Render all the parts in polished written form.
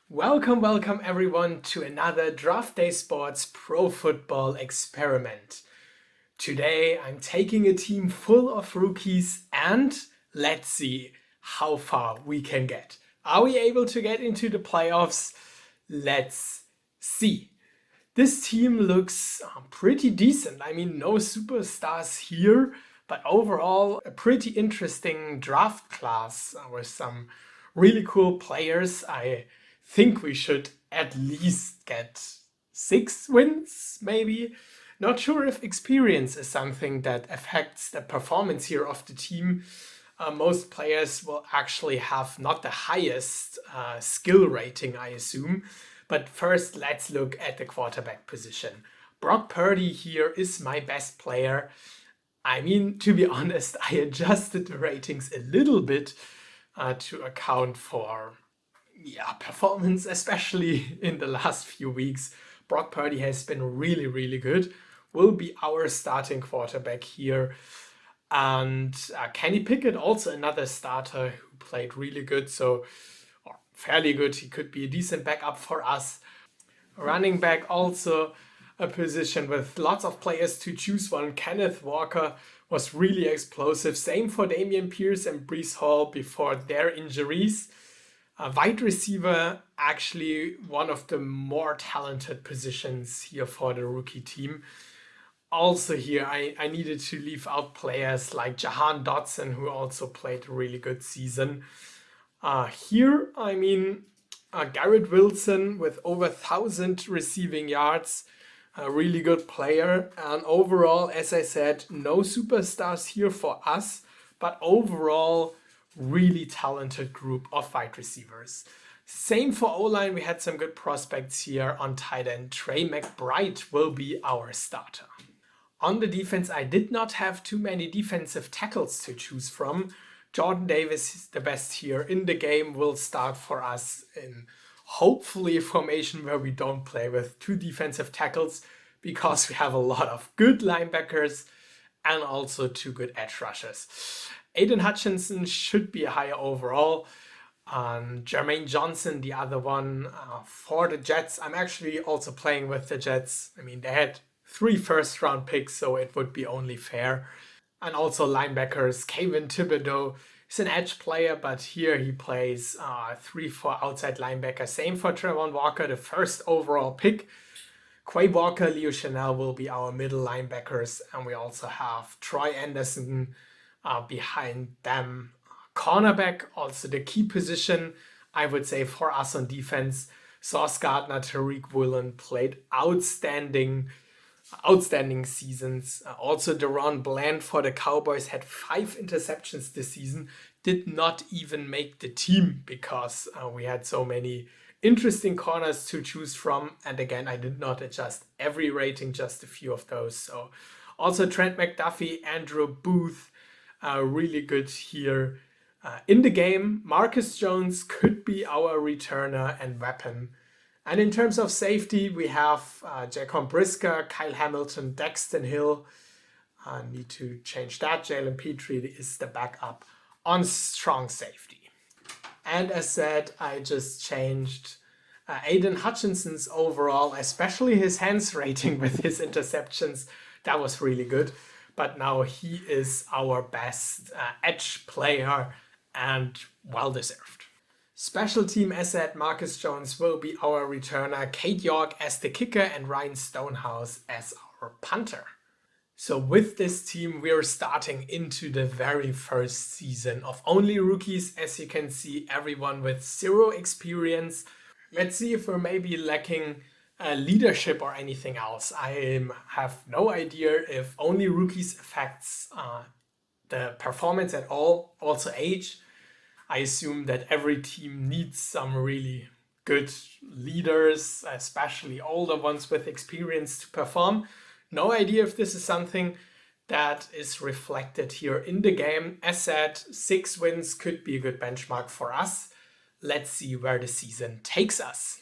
Welcome everyone to another Draft Day Sports Pro Football experiment. Today I'm taking a team full of rookies and let's see how far we can get. Are we able to get into the playoffs? Let's see. This team looks pretty decent. I mean, no superstars here, but overall a pretty interesting draft class with some really cool players. I think we should at least get 6 wins, maybe. Not sure if experience is something that affects the performance here of the team. Most players will actually have not the highest skill rating, I assume. But first, let's look at the quarterback position. Brock Purdy here is my best player. I mean, to be honest, I adjusted the ratings a little bit to account for performance, especially in the last few weeks. Brock Purdy has been really good. Will be our starting quarterback here. And Kenny Pickett, also another starter who played really good, or fairly good. He could be a decent backup for us. Running back, also a position with lots of players to choose from. Kenneth Walker was really explosive. Same for Dameon Pierce and Breece Hall before their injuries. Wide receiver, actually one of the more talented positions here for the rookie team. Also here, I needed to leave out players like Jahan Dotson, who also played a really good season. Here, I mean, Garrett Wilson with over 1,000 receiving yards, a really good player. And overall, as I said, no superstars here for us, but overall, really talented group of wide receivers. Same for O-line, we had some good prospects here. On tight end, Trey McBride will be our starter. On the defense, I did not have too many defensive tackles to choose from. Jordan Davis is the best here in the game, will start for us in hopefully a formation where we don't play with two defensive tackles because we have a lot of good linebackers and also two good edge rushers. Aiden Hutchinson should be higher overall. Jermaine Johnson, the other one for the Jets. I'm actually also playing with the Jets. I mean, they had 3 first-round picks, so it would be only fair. And also linebackers, Kayvon Thibodeau is an edge player, but here he plays 3-4 outside linebacker. Same for Trevon Walker, the first overall pick. Quay Walker, Leo Chanel will be our middle linebackers, and we also have Troy Anderson behind them. Cornerback, also the key position, I would say, for us on defense. Sauce Gardner, Tariq Woolen played outstanding seasons. Also, Deron Bland for the Cowboys had 5 interceptions this season. Did not even make the team because we had so many interesting corners to choose from. And again, I did not adjust every rating, just a few of those. So also Trent McDuffie, Andrew Booth, really good here. In the game, Marcus Jones could be our returner and weapon. And in terms of safety, we have Jaquan Brisker, Kyle Hamilton, Daxton Hill. Need to change that. Jalen Petrie is the backup on strong safety. And as said, I just changed Aiden Hutchinson's overall, especially his hands rating with his interceptions. That was really good. But now he is our best edge player and well-deserved. Special team asset Marcus Jones will be our returner, Kate York as the kicker, and Ryan Stonehouse as our punter. So with this team, we're starting into the very first season of only rookies. As you can see, everyone with 0 experience. Let's see if we're maybe lacking leadership or anything else. I have no idea if only rookies affects the performance at all, also age. I assume that every team needs some really good leaders, especially older ones with experience to perform. No idea if this is something that is reflected here in the game. As said, 6 wins could be a good benchmark for us. Let's see where the season takes us.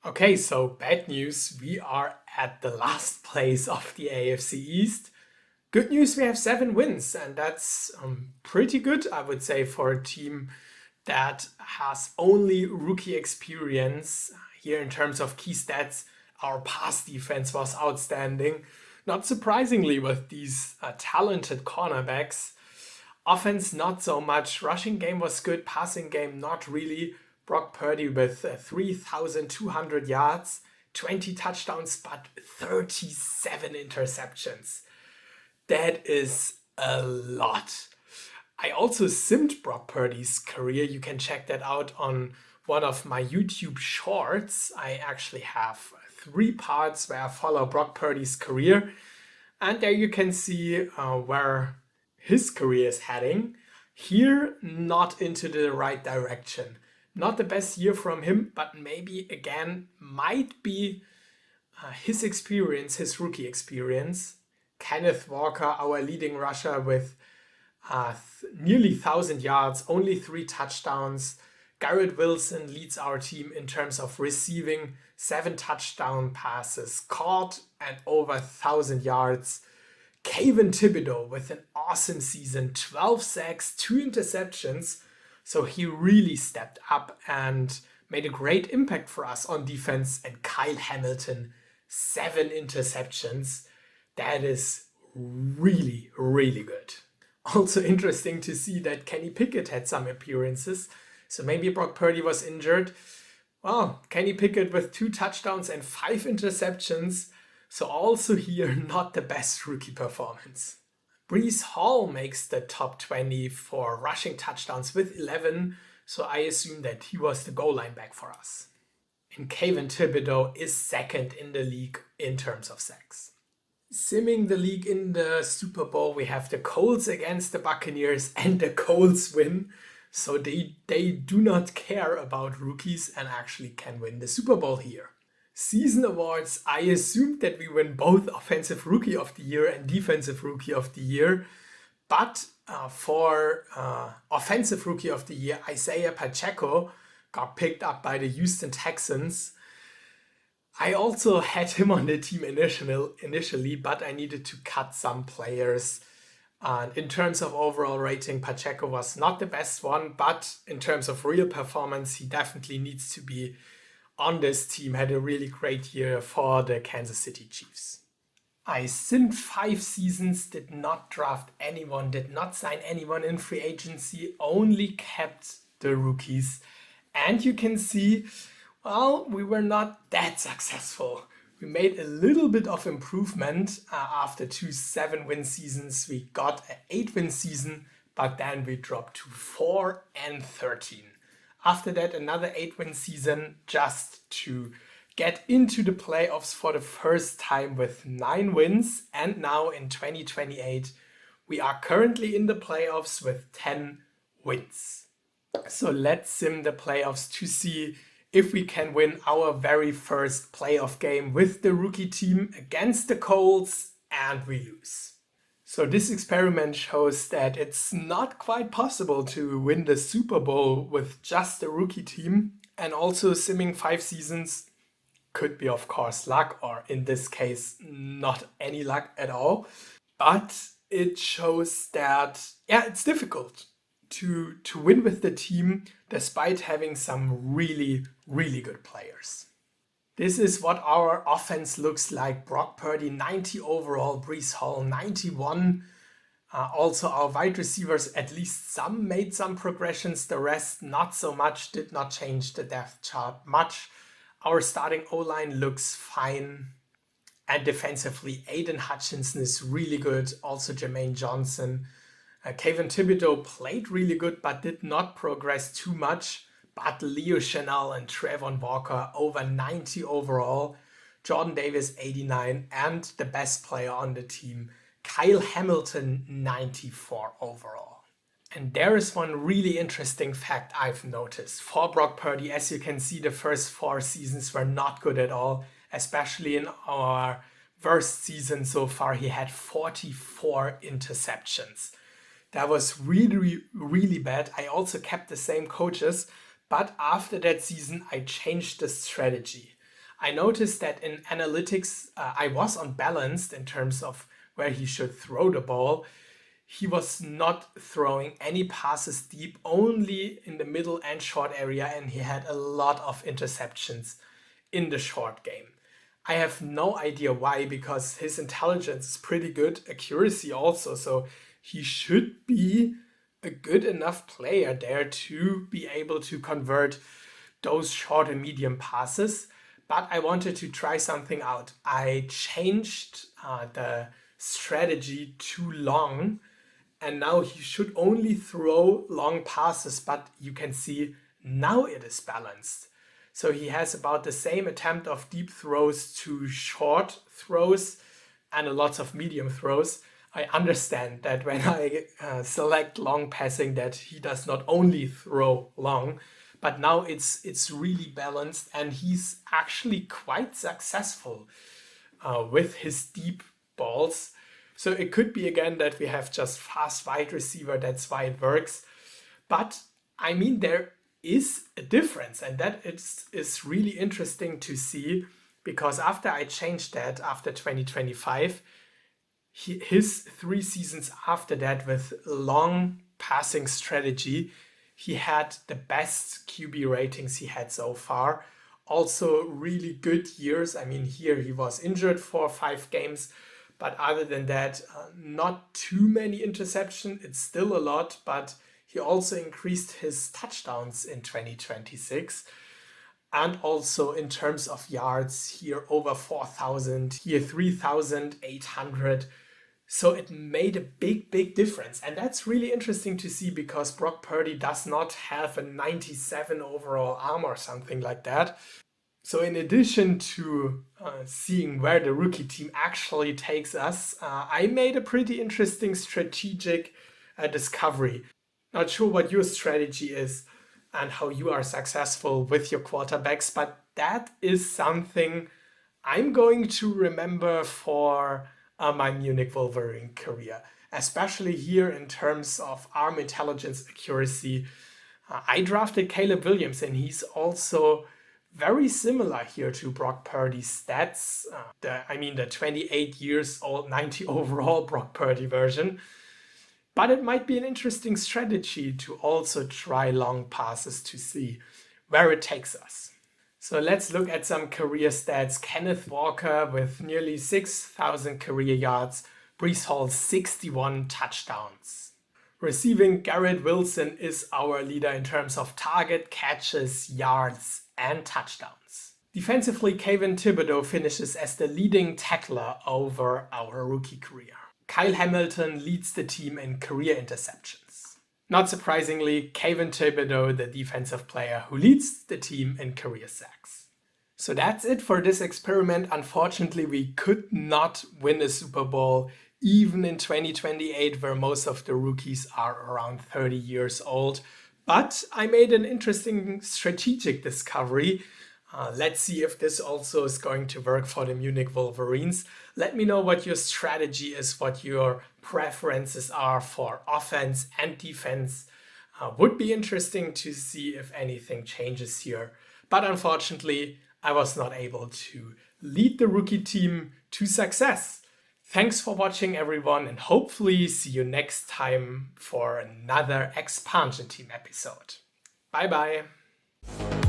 Okay, so bad news, we are at the last place of the AFC East. Good news, we have 7 wins, and that's pretty good, I would say, for a team that has only rookie experience. Here in terms of key stats, our pass defense was outstanding. Not surprisingly with these talented cornerbacks. Offense not so much. Rushing game was good. Passing game not really. Brock Purdy with 3,200 yards, 20 touchdowns, but 37 interceptions. That is a lot. I also simmed Brock Purdy's career. You can check that out on one of my YouTube shorts. I actually have 3 parts where I follow Brock Purdy's career. And there you can see where his career is heading. Here, not into the right direction. Not the best year from him, but maybe again might be his experience, his rookie experience. Kenneth Walker, our leading rusher with nearly 1,000 yards, only 3 touchdowns. Garrett Wilson leads our team in terms of receiving, 7 touchdown passes caught and over 1,000 yards. Kayvon Thibodeaux with an awesome season, 12 sacks, 2 interceptions. So he really stepped up and made a great impact for us on defense. And Kyle Hamilton, 7 interceptions. That is really, really good. Also interesting to see that Kenny Pickett had some appearances. So maybe Brock Purdy was injured. Well, Kenny Pickett with 2 touchdowns and 5 interceptions. So also here, not the best rookie performance. Breece Hall makes the top 20 for rushing touchdowns with 11. So I assume that he was the goal line back for us. And Kayvon Thibodeaux is second in the league in terms of sacks. Simming the league in the Super Bowl, we have the Colts against the Buccaneers, and the Colts win. So they do not care about rookies and actually can win the Super Bowl here. Season awards, I assumed that we win both Offensive Rookie of the Year and Defensive Rookie of the Year. But for Offensive Rookie of the Year, Isaiah Pacheco got picked up by the Houston Texans. I also had him on the team initially, but I needed to cut some players. In terms of overall rating, Pacheco was not the best one, but in terms of real performance, he definitely needs to be on this team. Had a really great year for the Kansas City Chiefs. I simmed 5 seasons, did not draft anyone, did not sign anyone in free agency, only kept the rookies. And you can see, well, we were not that successful. We made a little bit of improvement after 2 7-win seasons. We got an 8-win season, but then we dropped to 4-13. After that, another 8-win season just to get into the playoffs for the first time with 9 wins. And now in 2028, we are currently in the playoffs with 10 wins. So let's sim the playoffs to see if we can win our very first playoff game with the rookie team against the Colts, and we lose. So this experiment shows that it's not quite possible to win the Super Bowl with just a rookie team, and also simming 5 seasons could be, of course, luck, or in this case, not any luck at all. But it shows that, it's difficult to win with the team despite having some really, really good players. This is what our offense looks like. Brock Purdy, 90 overall, Breece Hall, 91. Also our wide receivers, at least some made some progressions. The rest, not so much, did not change the depth chart much. Our starting O-line looks fine. And defensively, Aiden Hutchinson is really good. Also Jermaine Johnson. Kayvon Thibodeaux played really good, but did not progress too much. But Leo Chenal and Trayvon Walker, over 90 overall. Jordan Davis, 89. And the best player on the team, Kyle Hamilton, 94 overall. And there is one really interesting fact I've noticed. For Brock Purdy, as you can see, the first 4 seasons were not good at all. Especially in our worst season so far, he had 44 interceptions. That was really, really bad. I also kept the same coaches, but after that season, I changed the strategy. I noticed that in analytics, I was unbalanced in terms of where he should throw the ball. he was not throwing any passes deep, only in the middle and short area, and he had a lot of interceptions in the short game. I have no idea why, because his intelligence is pretty good, accuracy also, so he should be a good enough player there to be able to convert those short and medium passes. But I wanted to try something out. I changed the strategy to long, and now he should only throw long passes, but you can see now it is balanced. So he has about the same attempt of deep throws to short throws and a lot of medium throws. I understand that when I select long passing that he does not only throw long, but now it's really balanced, and he's actually quite successful with his deep balls. So it could be again that we have just fast wide receiver, that's why it works. But I mean, there is a difference, and that is really interesting to see, because after I changed that, after 2025, his 3 seasons after that with long passing strategy, he had the best QB ratings he had so far. Also really good years. I mean, here he was injured for 5 games, but other than that, not too many interceptions. It's still a lot, but he also increased his touchdowns in 2026. And also in terms of yards, here over 4,000, here 3,800. So it made a big difference. And that's really interesting to see, because Brock Purdy does not have a 97 overall arm or something like that. So in addition to seeing where the rookie team actually takes us, I made a pretty interesting strategic discovery. Not sure what your strategy is and how you are successful with your quarterbacks, but that is something I'm going to remember for my Munich Wolverine career, especially here in terms of arm intelligence, accuracy. I drafted Caleb Williams, and he's also very similar here to Brock Purdy's stats. The 28 years old, 90 overall Brock Purdy version. But it might be an interesting strategy to also try long passes to see where it takes us. So let's look at some career stats. Kenneth Walker with nearly 6,000 career yards. Breece Hall 61 touchdowns. Receiving, Garrett Wilson is our leader in terms of target, catches, yards, and touchdowns. Defensively, Kayvon Thibodeaux finishes as the leading tackler over our rookie career. Kyle Hamilton leads the team in career interceptions. Not surprisingly, Kayvon Thibodeaux, the defensive player who leads the team in career sacks. So that's it for this experiment. Unfortunately, we could not win a Super Bowl even in 2028, where most of the rookies are around 30 years old. But I made an interesting strategic discovery. Let's see if this also is going to work for the Munich Wolverines. Let me know what your strategy is, what your preferences are for offense and defense. Would be interesting to see if anything changes here. But unfortunately, I was not able to lead the rookie team to success. Thanks for watching, everyone, and hopefully see you next time for another expansion team episode. Bye bye.